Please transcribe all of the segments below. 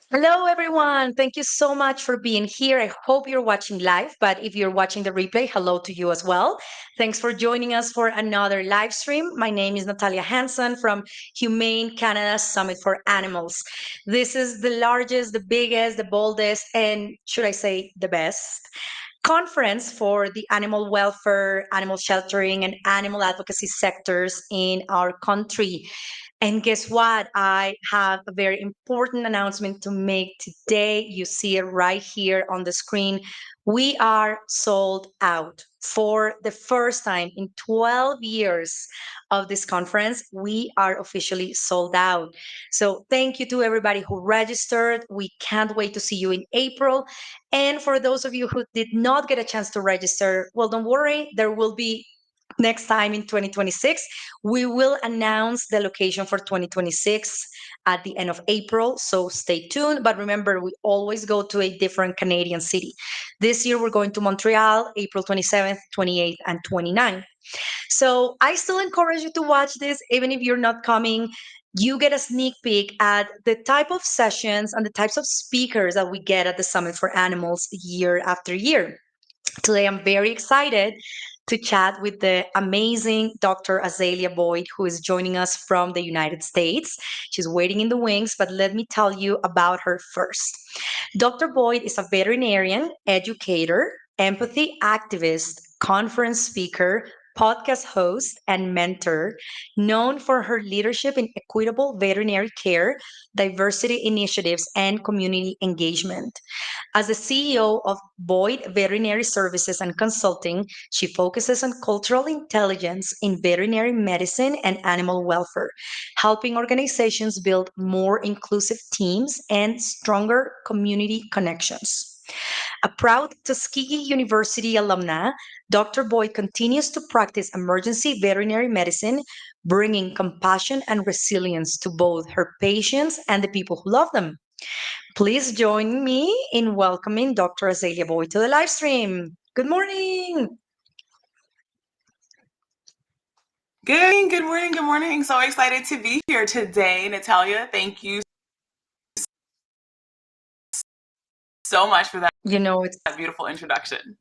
Hello, everyone. Thank you so much for being here. I hope you're watching live, but if you're watching the replay, hello to you as well. Thanks for joining us for another live stream. My name is Natalia Hansen from Humane Canada Summit for Animals. This is the largest, the biggest, the boldest, and should I say the best conference for the animal welfare, animal sheltering, and animal advocacy sectors in our country. And guess what? I have a very important announcement to make today. You see it right here on the screen. We are sold out for the first time in 12 years of this conference. We are officially sold out. So, thank you to everybody who registered. We can't wait to see you in April. And for those of you who did not get a chance to register, well, don't worry, there will be next time in 2026. We will announce the location for 2026 at the end of April, so stay tuned. But remember, we always go to a different Canadian city. This year, we're going to Montreal, April 27th, 28th, and 29th. So I still encourage you to watch this, even if you're not coming. You get a sneak peek at the type of sessions and the types of speakers that we get at the Summit for Animals year after year. Today, I'm very excited to chat with the amazing Dr. Azalia Boyd, who is joining us from the United States. She's waiting in the wings, but let me tell you about her first. Dr. Boyd is a veterinarian, educator, empathy activist, conference speaker, podcast host, and mentor, known for her leadership in equitable veterinary care, diversity initiatives, and community engagement. As the CEO of Boyd Veterinary Services and Consulting, she focuses on cultural intelligence in veterinary medicine and animal welfare, helping organizations build more inclusive teams and stronger community connections. A proud Tuskegee University alumna, Dr. Boyd continues to practice emergency veterinary medicine, bringing compassion and resilience to both her patients and the people who love them. Please join me in welcoming Dr. Azalia Boyd to the live stream. Good morning. Good morning, good morning. So excited to be here today, Natalia. Thank you so much for that It's beautiful introduction.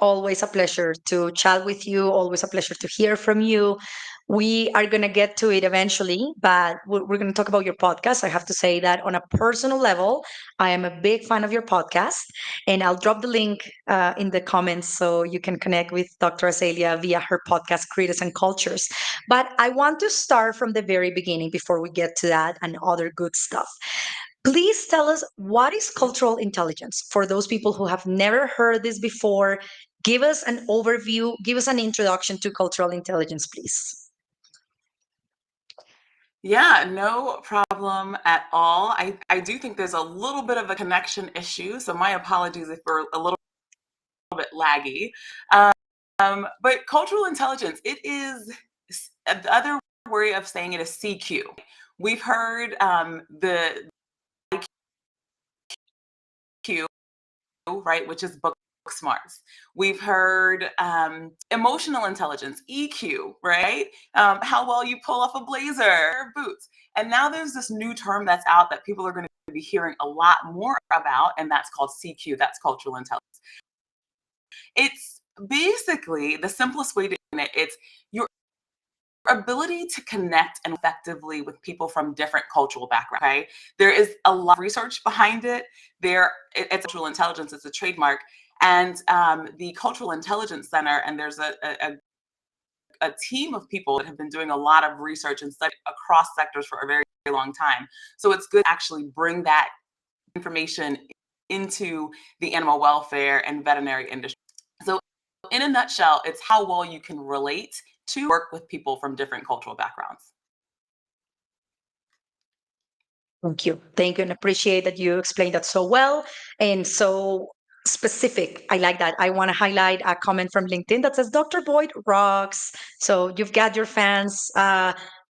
always a pleasure to chat with you, always a pleasure to hear from you. We are going to get to it eventually, but we're going to talk about your podcast. I have to say that on a personal level, I am a big fan of your podcast, and I'll drop the link in the comments so you can connect with Dr. Azalea via her podcast, Creatives and Cultures. But I want to start from the very beginning before we get to that and other good stuff. Please tell us, what is cultural intelligence? For those people who have never heard this before, give us an overview, give us an introduction to cultural intelligence, please. Yeah, no problem at all. I do think there's a little bit of a connection issue, so my apologies if we're a little bit laggy. But cultural intelligence, it is the other way of saying it is CQ. We've heard the IQ, right, which is book smarts. We've heard emotional intelligence, EQ, right? How well you pull off a blazer, boots. And now there's this new term that's out that people are going to be hearing a lot more about, and that's called CQ, that's cultural intelligence. It's basically the simplest way to explain it. It's your ability to connect and effectively with people from different cultural backgrounds. Okay, there is a lot of research behind it. It's cultural intelligence. It's a trademark, and the Cultural Intelligence Center. And there's a team of people that have been doing a lot of research and study across sectors for a very, very long time. So it's good to actually bring that information into the animal welfare and veterinary industry. So in a nutshell, it's how well you can relate to work with people from different cultural backgrounds. Thank you. Thank you. And appreciate that you explained that so well and so specific. I like that. I want to highlight a comment from LinkedIn that says Dr. Boyd rocks. So you've got your fans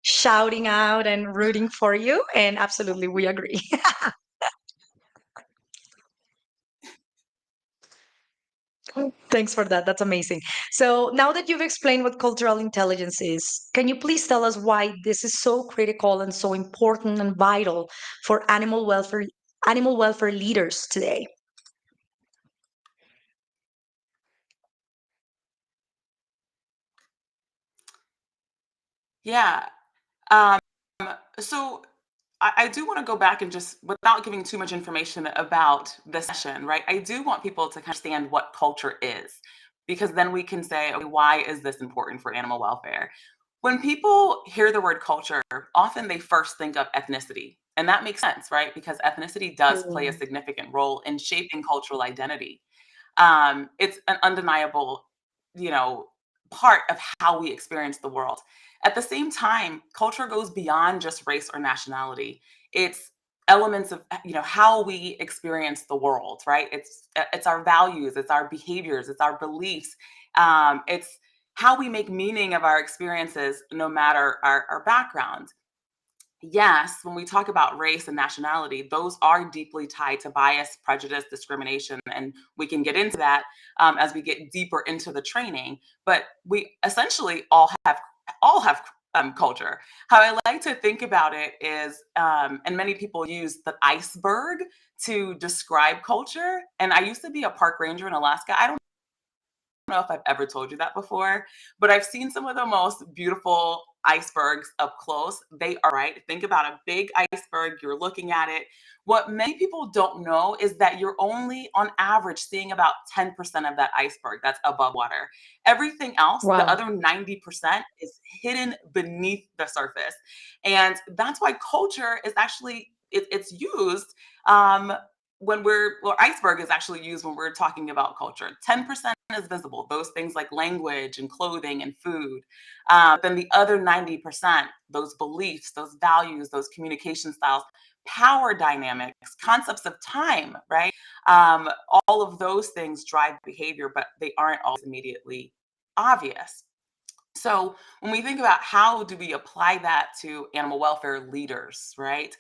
shouting out and rooting for you. And absolutely, we agree. Thanks for that. That's amazing. So now that you've explained what cultural intelligence is, can you please tell us why this is so critical and so important and vital for animal welfare leaders today? Yeah. Um, so I do want to go back and just, without giving too much information about the session, right? I do want people to understand what culture is, because then we can say, okay, why is this important for animal welfare? When people hear the word culture, often they first think of ethnicity. And that makes sense, right? Because ethnicity does play a Mm. significant role in shaping cultural identity. It's an undeniable, you know, part of how we experience the world. At the same time, culture goes beyond just race or nationality. It's elements of how we experience the world, right? It's our values, it's our behaviors, it's our beliefs. It's how we make meaning of our experiences, no matter our background. Yes, when we talk about race and nationality, those are deeply tied to bias, prejudice, discrimination, and we can get into that as we get deeper into the training. But we essentially all have culture. How I like to think about it is, and many people use the iceberg to describe culture. And I used to be a park ranger in Alaska. I don't know if I've ever told you that before, but I've seen some of the most beautiful icebergs up close. They are right. Think about a big iceberg, you're looking at it. What many people don't know is that you're only on average seeing about 10% of that iceberg that's above water. Everything else, the Wow. other 90%, is hidden beneath the surface. And that's why culture is actually it's used when well, iceberg is actually used when we're talking about culture. 10% is visible, those things like language and clothing and food. Then the other 90%, those beliefs, those values, those communication styles, power dynamics, concepts of time, right? Um, all of those things drive behavior, but they aren't always immediately obvious. So when we think about how do we apply that to animal welfare leaders, right?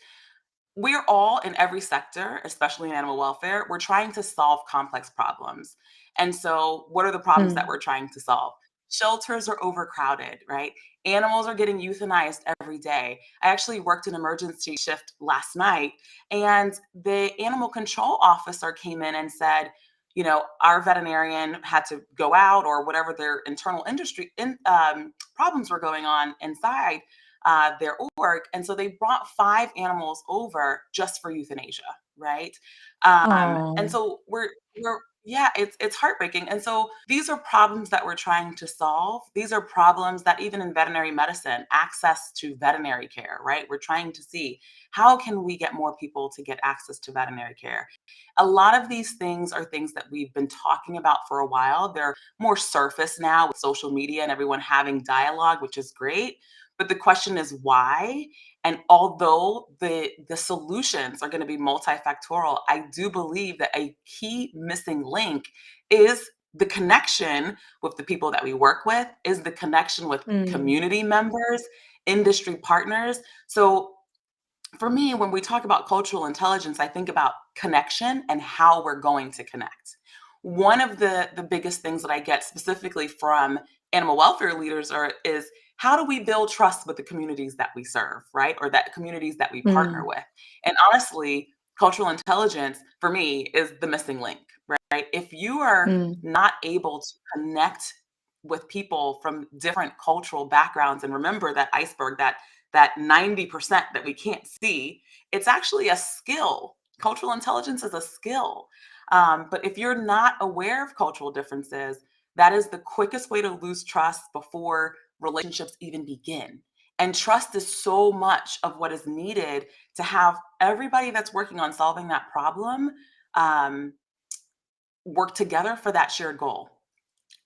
We're all in every sector, especially in animal welfare, we're trying to solve complex problems. And so, what are the problems that Mm. we're trying to solve? Shelters are overcrowded, right? Animals are getting euthanized every day. I actually worked an emergency shift last night, and the animal control officer came in and said, our veterinarian had to go out, or whatever their internal industry problems were going on inside their org. And so they brought 5 animals over just for euthanasia, right? And Oh. so yeah, it's heartbreaking. And so these are problems that we're trying to solve. These are problems that even in veterinary medicine, access to veterinary care, right? We're trying to see how can we get more people to get access to veterinary care. A lot of these things are things that we've been talking about for a while. They're more surface now with social media and everyone having dialogue, which is great. But the question is why? And although the solutions are going to be multifactorial, I do believe that a key missing link is the connection with the people that we work with, is the connection with Mm. community members, industry partners. So for me, when we talk about cultural intelligence, I think about connection and how we're going to connect. One of the biggest things that I get specifically from animal welfare leaders is how do we build trust with the communities that we serve, right? Or that communities that we partner Mm. with. And honestly, cultural intelligence for me is the missing link, right? If you are Mm. not able to connect with people from different cultural backgrounds, and remember that iceberg, that 90% that we can't see, it's actually a skill. Cultural intelligence is a skill. But if you're not aware of cultural differences, that is the quickest way to lose trust before relationships even begin. And trust is so much of what is needed to have everybody that's working on solving that problem um, work together for that shared goal.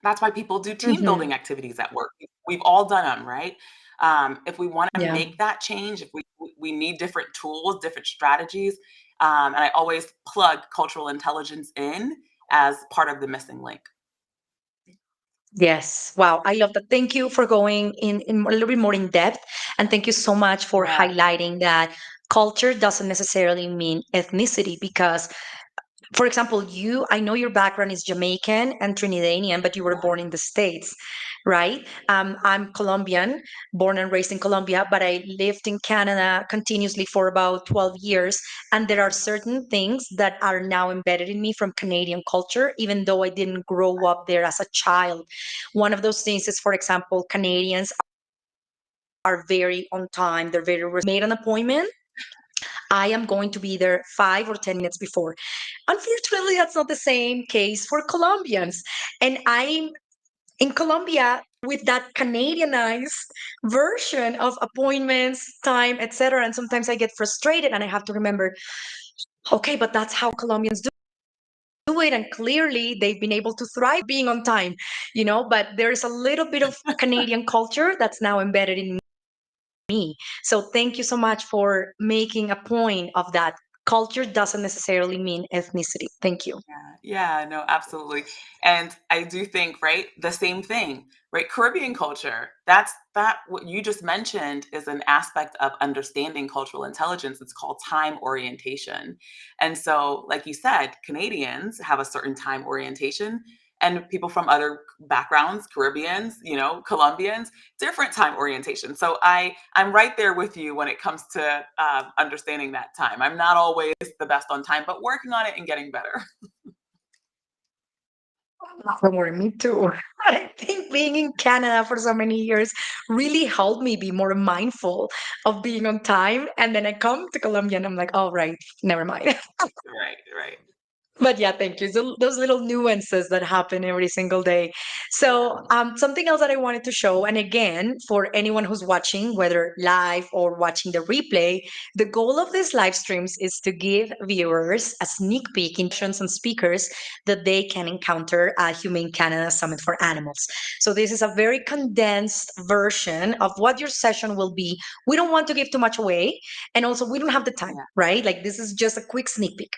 That's why people do team Mhm. building activities at work. We've all done them, right? If we want to Yeah. make that change, if we need different tools, different strategies, and I always plug cultural intelligence in as part of the missing link. Yes. Wow. I love that. Thank you for going in a little bit more in depth. And thank you so much for Yeah. highlighting that culture doesn't necessarily mean ethnicity because For example, I know your background is Jamaican and Trinidadian, but you were born in the States, right? I'm Colombian, born and raised in Colombia, but I lived in Canada continuously for about 12 years. And there are certain things that are now embedded in me from Canadian culture, even though I didn't grow up there as a child. One of those things is, for example, Canadians are very on time, they're very made an appointment. I am going to be there 5 or 10 minutes before. Unfortunately, that's not the same case for Colombians. And I'm in Colombia with that Canadianized version of appointments, time, etc. And sometimes I get frustrated and I have to remember, okay, but that's how Colombians do it. And clearly they've been able to thrive being on time, but there's a little bit of Canadian culture that's now embedded in me. So thank you so much for making a point of that. Culture doesn't necessarily mean ethnicity. Thank you. Yeah, no, absolutely. And I do think, right, the same thing, right? Caribbean culture, that what you just mentioned is an aspect of understanding cultural intelligence. It's called time orientation. And so, like you said, Canadians have a certain time orientation, and people from other backgrounds, Caribbeans, Colombians, different time orientation. So I'm right there with you when it comes to understanding that time. I'm not always the best on time, but working on it and getting better. Don't worry, me too. I think being in Canada for so many years really helped me be more mindful of being on time. And then I come to Colombia and I'm like, oh, right, never mind. Right, right. But yeah, thank you. So those little nuances that happen every single day. Yeah. So, something else that I wanted to show, and again, for anyone who's watching, whether live or watching the replay, the goal of these live streams is to give viewers a sneak peek into and speakers that they can encounter at Humane Canada Summit for Animals. So, this is a very condensed version of what your session will be. We don't want to give too much away, and also we don't have the time, Yeah. right? Like, this is just a quick sneak peek.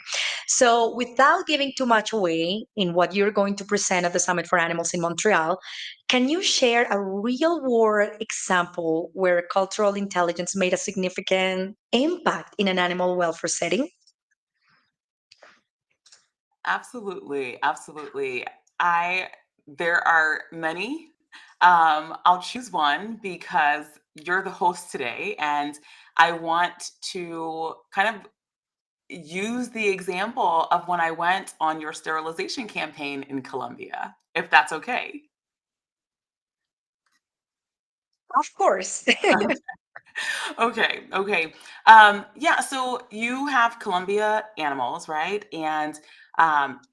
So, without giving too much away in what you're going to present at the Summit for Animals in Montreal, can you share a real world example where cultural intelligence made a significant impact in an animal welfare setting? Absolutely, absolutely. I There are many. I'll choose one because you're the host today, and I want to kind of use the example of when I went on your sterilization campaign in Colombia, if that's okay. Of course. Okay, okay. Yeah, so you have Columbia animals, right? And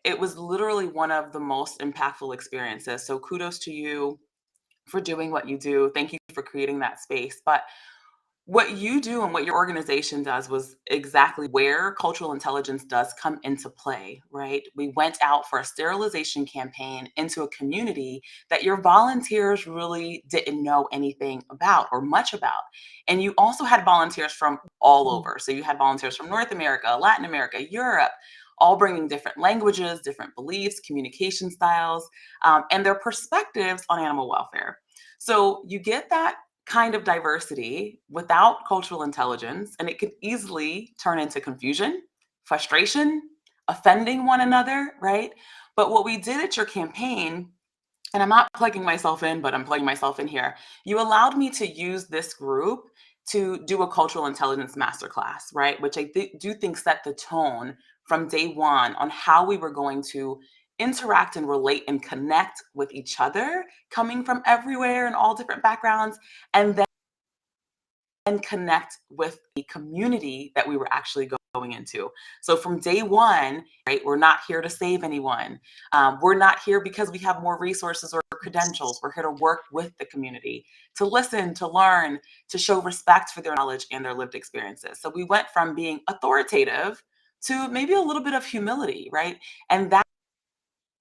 it was literally one of the most impactful experiences. So kudos to you for doing what you do. Thank you for creating that space. But what you do and what your organization does was exactly where cultural intelligence does come into play, right? We went out for a sterilization campaign into a community that your volunteers really didn't know anything about or much about. And you also had volunteers from all over. So you had volunteers from North America, Latin America, Europe, all bringing different languages, different beliefs, communication styles, and their perspectives on animal welfare. So you get that kind of diversity without cultural intelligence, and it could easily turn into confusion, frustration, offending one another, right? But what we did at your campaign, and I'm not plugging myself in, but I'm plugging myself in here. You allowed me to use this group to do a cultural intelligence masterclass, right? Which do think set the tone from day one on how we were going to interact and relate and connect with each other, coming from everywhere and all different backgrounds, and then connect with the community that we were actually going into. So from day one, right, we're not here to save anyone. We're not here because we have more resources or credentials. We're here to work with the community, to listen, to learn, to show respect for their knowledge and their lived experiences. So we went from being authoritative to maybe a little bit of humility, right? And that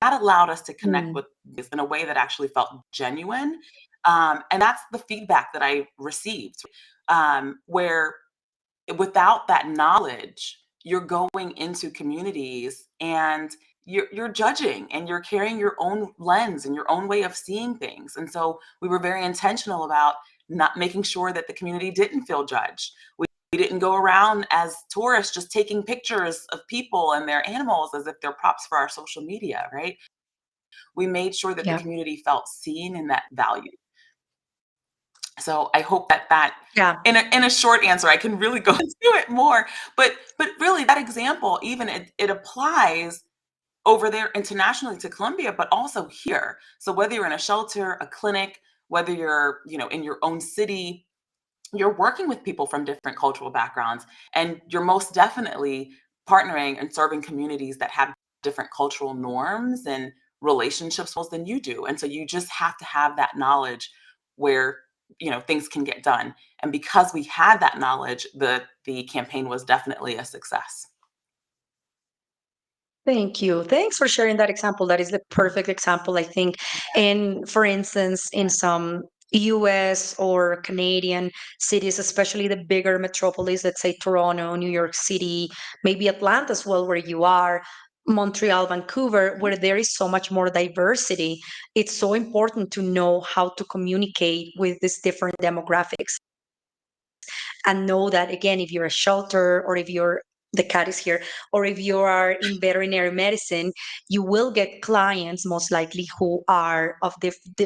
allowed us to connect Mm. with this in a way that actually felt genuine. And that's the feedback that I received, where without that knowledge, you're going into communities and you're judging and you're carrying your own lens and your own way of seeing things. And so we were very intentional about not making sure that the community didn't feel judged. didn't go around as tourists just taking pictures of people and their animals as if they're props for our social media, right? We made sure that the Yeah. community felt seen and that valued. So I hope that Yeah. in a short answer, I can really go into it more. But really, that example, even it applies over there internationally to Colombia, but also here. So whether you're in a shelter, a clinic, whether you're, in your own city, you're working with people from different cultural backgrounds, and you're most definitely partnering and serving communities that have different cultural norms and relationships than you do. And so you just have to have that knowledge where things can get done. And because we had that knowledge, the campaign was definitely a success. Thank you. Thanks for sharing that example. That is the perfect example, I think. And for instance, in some US or Canadian cities, especially the bigger metropolis, let's say Toronto, New York City, maybe Atlanta as well, where you are, Montreal, Vancouver, where there is so much more diversity, it's so important to know how to communicate with these different demographics and know that, again, if you're a shelter or if you're the cat is here, or if you are in veterinary medicine, you will get clients most likely who are of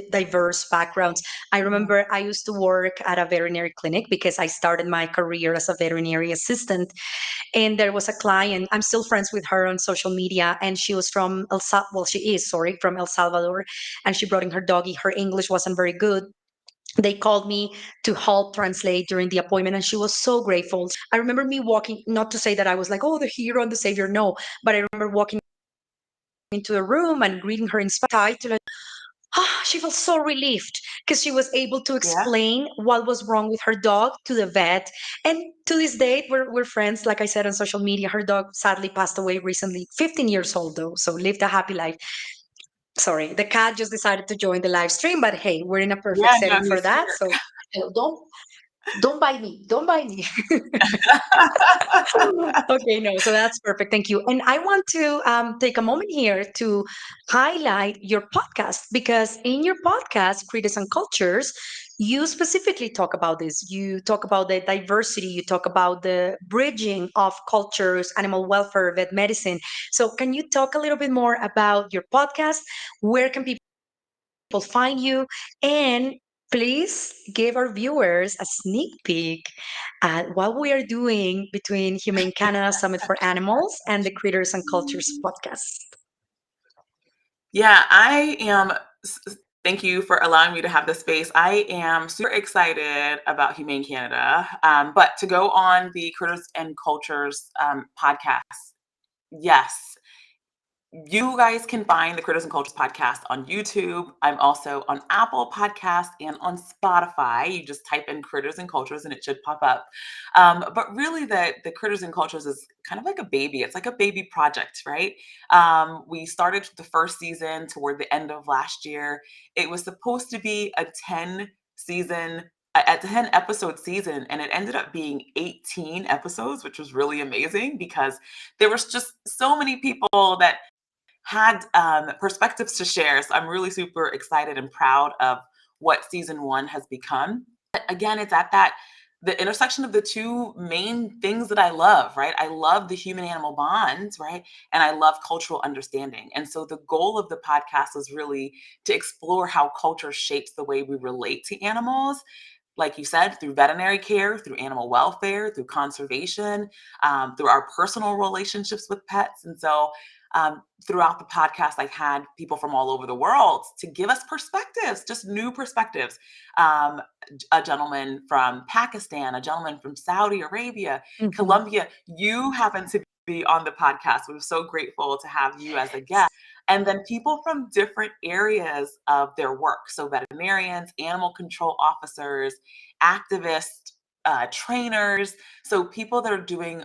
diverse backgrounds. I Yeah. remember I used to work at a veterinary clinic because I started my career as a veterinary assistant. And there was a client, I'm still friends with her on social media, and she was from she is, sorry, from El Salvador, and she brought in her doggy. Her English wasn't very good. They called me to help translate during the appointment, and she was so grateful. I remember me walking, not to say that I was like, oh, the hero and the savior, no, but I remember walking into the room and greeting her in Spanish. She felt so relieved because she was able to Yeah. explain what was wrong with her dog to the vet. And to this date, we're friends. Like I said on social media, her dog sadly passed away recently, 15 years old though, so lived a happy life. Sorry, the cat just decided to join the live stream, but hey, we're in a perfect Yeah, no, setting for he's that. So don't bite me. Don't bite me. Okay, no, so that's perfect. Thank you. And I want to take a moment here to highlight your podcast because in your podcast, Creatives and Cultures, you specifically talk about this. You talk about the diversity, you talk about the bridging of cultures, animal welfare, vet medicine. So, can you talk a little bit more about your podcast? Where can people find you? And please give our viewers a sneak peek at what we are doing between Humane Canada Summit for Animals and the Creators and Cultures podcast. Yeah, I am. Thank you for allowing me to have this space. I am super excited about Humane Canada. But to go on the Critters and Cultures podcast, yes, you guys can find the Critters and Cultures podcast on YouTube. I'm also on Apple Podcast and on Spotify. You just type in Critters and Cultures and it should pop up. But really, the Critters and Cultures is kind of like a baby. It's like a baby project, right? We started the first season toward the end of last year. It was supposed to be a 10 season a 10 episode season, and it ended up being 18 episodes, which was really amazing because there was just so many people that had perspectives to share. So I'm really super excited and proud of what season one has become. But again, it's at the intersection of the two main things that I love, right? I love the human animal bonds, right? And I love cultural understanding. And so the goal of the podcast is really to explore how culture shapes the way we relate to animals, like you said, through veterinary care, through animal welfare, through conservation, through our personal relationships with pets. And so throughout the podcast, I had people from all over the world to give us perspectives, just new perspectives. Um, a gentleman from Pakistan, a gentleman from Saudi Arabia, Mhm. Colombia. You happen to be on the podcast. We're so grateful to have you as a guest. And then people from different areas of their work. So veterinarians, animal control officers, activists, trainers. So people that are doing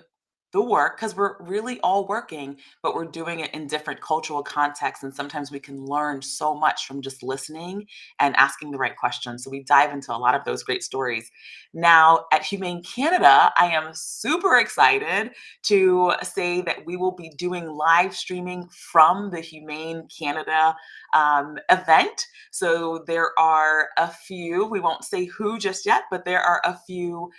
the work because we're really all working, but we're doing it in different cultural contexts. And sometimes we can learn so much from just listening and asking the right questions. So we dive into a lot of those great stories. Now, at Humane Canada, I am super excited to say that we will be doing live streaming from the Humane Canada event. So there are a few, we won't say who just yet, but there are a few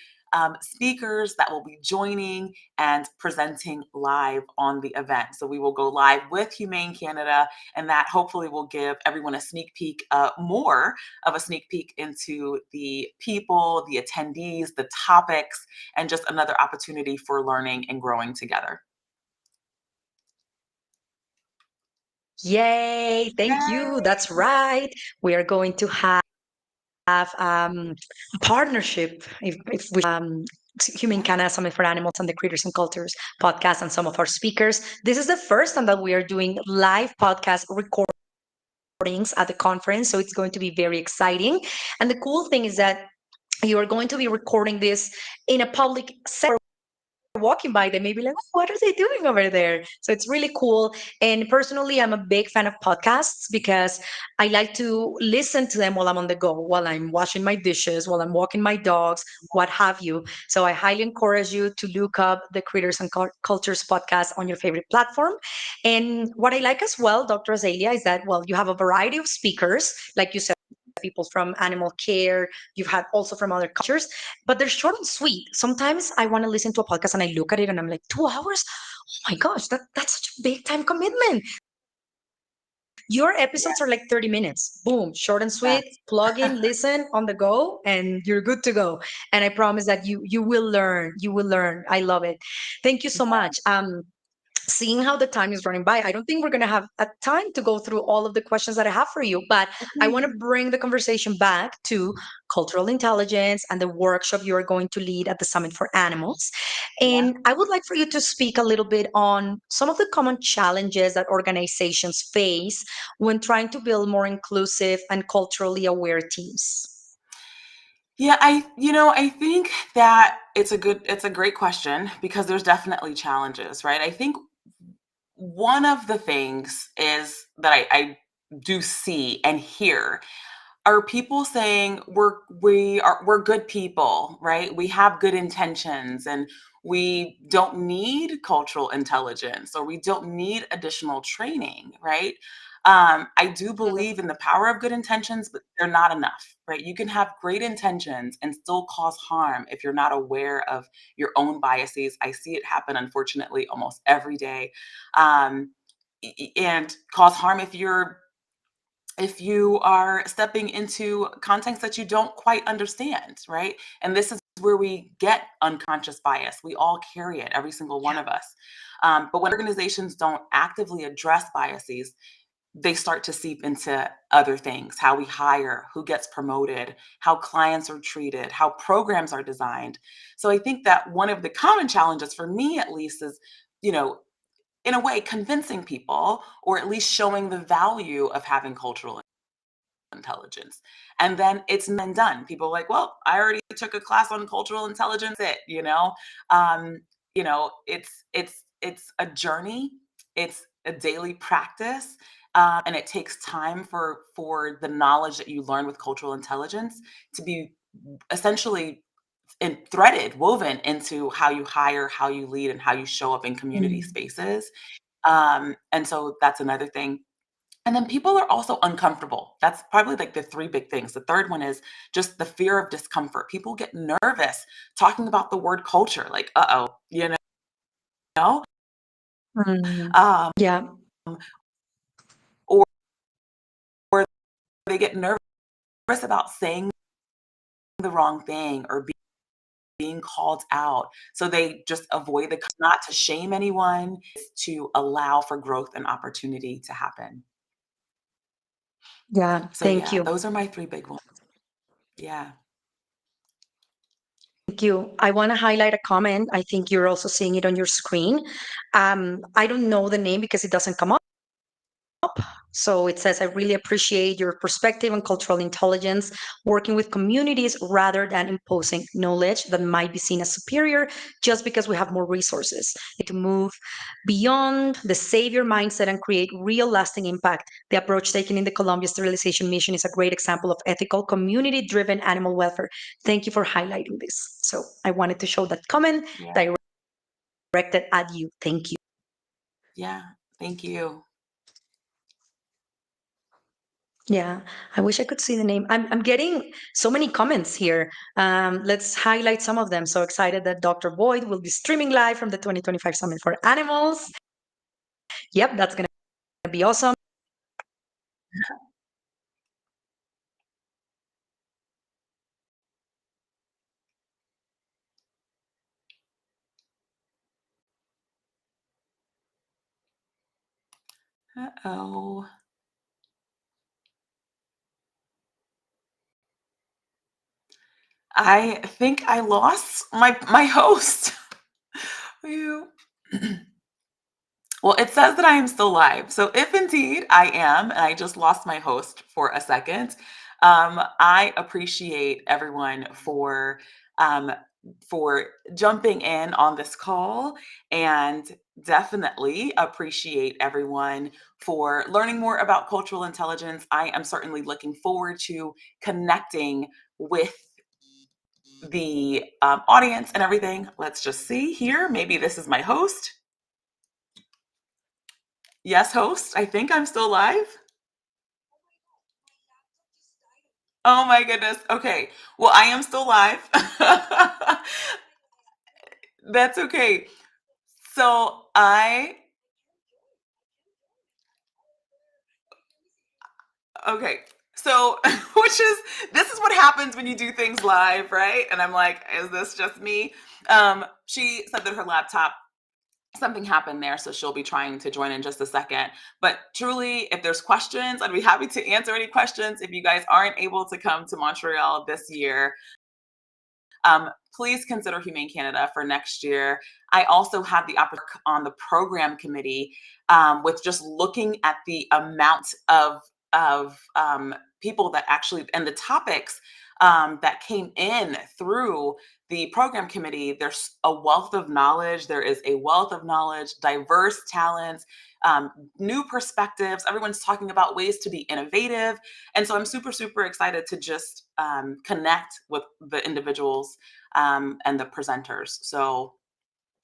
speakers that will be joining and presenting live on the event. So we will go live with Humane Canada, and that hopefully will give everyone a sneak peek, more of a sneak peek into the people, the attendees, the topics, and just another opportunity for learning and growing together. Yay! Thank you. Yay! That's right. We are going to have a partnership if we Human Yeah. Canada Summit for Animals and the Creators and Cultures podcast and some of our speakers. This is the first time that we are doing live podcast recordings at the conference, so it's going to be very exciting. And the cool thing is that you are going to be recording this in a public setting. Walking by, they may be like, "Oh, what are they doing over there?" So it's really cool. And personally, I'm a big fan of podcasts because I like to listen to them while I'm on the go, while I'm washing my dishes, while I'm walking my dogs, what have you. So I highly encourage you to look up the Creators and Cultures podcast on your favorite platform. And what I like as well, Dr. Azalia, is that, well, you have a variety of speakers, like you said, people from animal care, you've had also from other cultures, but they're short and sweet. Sometimes I want to listen to a podcast and I look at it and I'm like, 2 hours? Oh my gosh, that's such a big time commitment. Your episodes are Yes, like 30 minutes. Boom, short and sweet, yes. plug in, listen on the go, and you're good to go. And I promise that you will learn. You will learn. I love it. Thank you so much. Seeing how the time is running by, I don't think we're going to have a time to go through all of the questions that I have for you, but I want to Okay. bring the conversation back to cultural intelligence and the workshop you are going to lead at the Summit for Animals. Yeah. And I would like for you to speak a little bit on some of the common challenges that organizations face when trying to build more inclusive and culturally aware teams. Yeah, I think that it's a great question because there's definitely challenges, right? I think one of the things is that I do see and hear are people saying we're good people, right? We have good intentions and we don't need cultural intelligence or we don't need additional training, right? I do believe in the power of good intentions, but they're not enough, right? You can have great intentions and still cause harm if you're not aware of your own biases. I see it happen, unfortunately, almost every day, um, and cause harm if you are stepping into context that you don't quite understand, right? And this is where we get unconscious bias. We all carry it, every single one Yeah. of us. But when organizations don't actively address biases, they start to seep into other things: how we hire, who gets promoted, how clients are treated, how programs are designed. So I think that one of the common challenges for me, at least, is, you know, in a way, convincing people or at least showing the value of having cultural intelligence. And then it's and done. People are like, well, I already took a class on cultural intelligence. Um, it's a journey. It's a daily practice, and it takes time for the knowledge that you learn with cultural intelligence to be essentially threaded, woven into how you hire, how you lead, and how you show up in community Mm. spaces. And so that's another thing. And then people are also uncomfortable. That's probably like the three big things. The third one is just the fear of discomfort. People get nervous talking about the word culture, like, uh-oh, know, Mm. um, Yeah. or, or they get nervous about saying the wrong thing or being called out. So they just avoid not to shame anyone, is to allow for growth and opportunity to happen. Yeah. So Thank yeah, you. those are my three big ones. Yeah. Thank you. I want to highlight a comment. I think you're also seeing it on your screen. I don't know the name because it doesn't come up. So it says, I really appreciate your perspective on cultural intelligence, working with communities rather than imposing knowledge that might be seen as superior just because we have more resources. To move beyond the savior mindset and create real lasting impact. The approach taken in the Columbia Sterilization Mission is a great example of ethical, community driven animal welfare. Thank you for highlighting this. So I wanted to show that comment Yeah. directed at you. Thank you. Yeah. Thank you. Yeah, I wish I could see the name. I'm getting so many comments here. Let's highlight some of them. So excited that Dr. Boyd will be streaming live from the 2025 Summit for Animals. Yep, that's going to be awesome. Uh-oh. I think I lost my host. You- Well, it says that I am still live. So if indeed I am, and I just lost my host for a second, I appreciate everyone um, for jumping in on this call, and definitely appreciate everyone for learning more about cultural intelligence. I am certainly looking forward to connecting with the audience and everything. Let's just see here. Maybe this is my host. Yes, host. I think I'm still live. Oh my goodness. Okay. Well, I am still live. That's okay. So okay. So, which is, this is what happens when you do things live, right? And I'm like, is this just me? She said that her laptop, something happened there, so she'll be trying to join in just a second. But truly, if there's questions, I'd be happy to answer any questions. If you guys aren't able to come to Montreal this year, please consider Humane Canada for next year. I also had the opportunity on the program committee with just looking at the amount of people that actually, and the topics that came in through the program committee. There's a wealth of knowledge. There is a wealth of knowledge, diverse talents, new perspectives. Everyone's talking about ways to be innovative. And so I'm super, super excited to just connect with the individuals and the presenters. So,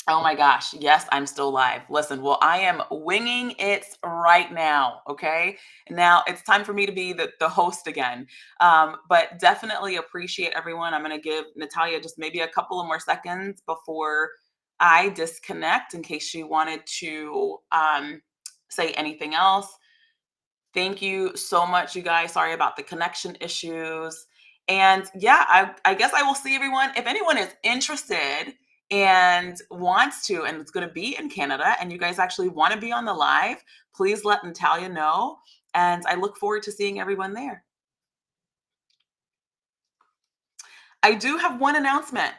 oh my gosh, yes, I'm still live. Listen, well, I am winging it right now. Okay. Now it's time for me to be the host again. But definitely appreciate everyone. I'm going to give Natalia just maybe a couple of more seconds before I disconnect in case she wanted to say anything else. Thank you so much, you guys. Sorry about the connection issues. And yeah, I guess I will see everyone. If anyone is interested and wants to, and it's going to be in Canada, and you guys actually want to be on the live, please let Natalia know. And I look forward to seeing everyone there. I do have one announcement.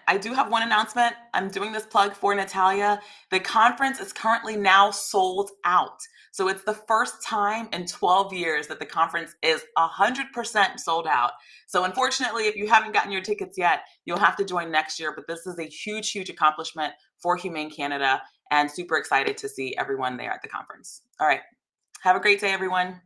I'm doing this plug for Natalia. The conference is currently now sold out. So it's the first time in 12 years that the conference is 100% sold out. So unfortunately, if you haven't gotten your tickets yet, you'll have to join next year. But this is a huge, huge accomplishment for Humane Canada, and super excited to see everyone there at the conference. All right. Have a great day, everyone.